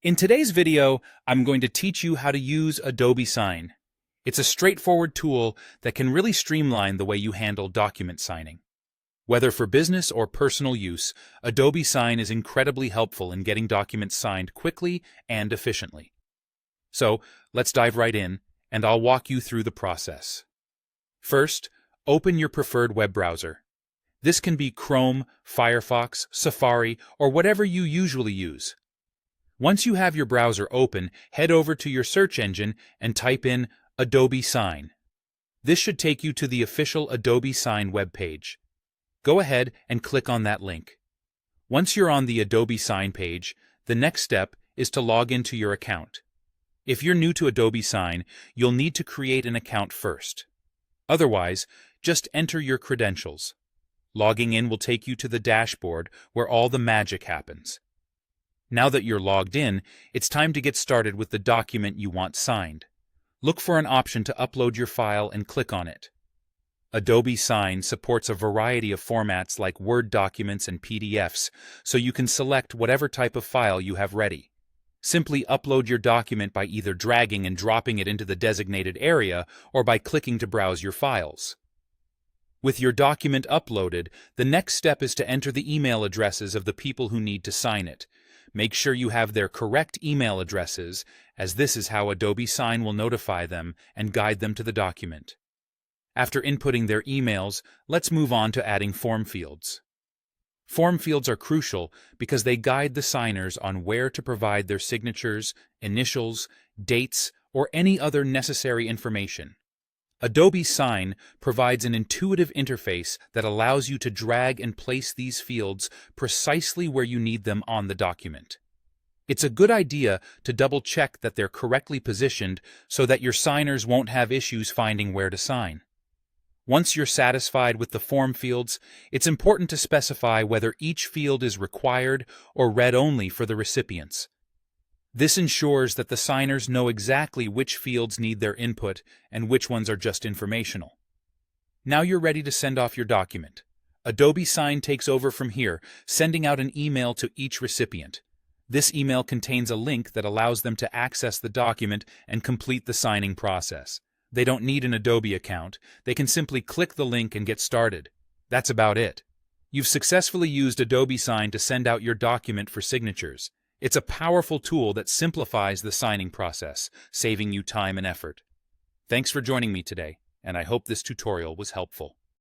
In today's video, I'm going to teach you how to use Adobe Sign. It's a straightforward tool that can really streamline the way you handle document signing. Whether for business or personal use, Adobe Sign is incredibly helpful in getting documents signed quickly and efficiently. So, let's dive right in, and I'll walk you through the process. First, open your preferred web browser. This can be Chrome, Firefox, Safari, or whatever you usually use. Once you have your browser open, head over to your search engine and type in Adobe Sign. This should take you to the official Adobe Sign webpage. Go ahead and click on that link. Once you're on the Adobe Sign page, the next step is to log into your account. If you're new to Adobe Sign, you'll need to create an account first. Otherwise, just enter your credentials. Logging in will take you to the dashboard where all the magic happens. Now that you're logged in, it's time to get started with the document you want signed. Look for an option to upload your file and click on it. Adobe Sign supports a variety of formats like Word documents and PDFs, so you can select whatever type of file you have ready. Simply upload your document by either dragging and dropping it into the designated area or by clicking to browse your files. With your document uploaded, the next step is to enter the email addresses of the people who need to sign it. Make sure you have their correct email addresses, as this is how Adobe Sign will notify them and guide them to the document. After inputting their emails, let's move on to adding form fields. Form fields are crucial because they guide the signers on where to provide their signatures, initials, dates, or any other necessary information. Adobe Sign provides an intuitive interface that allows you to drag and place these fields precisely where you need them on the document. It's a good idea to double-check that they're correctly positioned so that your signers won't have issues finding where to sign. Once you're satisfied with the form fields, it's important to specify whether each field is required or read only for the recipients. This ensures that the signers know exactly which fields need their input and which ones are just informational. Now you're ready to send off your document. Adobe Sign takes over from here, sending out an email to each recipient. This email contains a link that allows them to access the document and complete the signing process. They don't need an Adobe account. They can simply click the link and get started. That's about it. You've successfully used Adobe Sign to send out your document for signatures. It's a powerful tool that simplifies the signing process, saving you time and effort. Thanks for joining me today, and I hope this tutorial was helpful.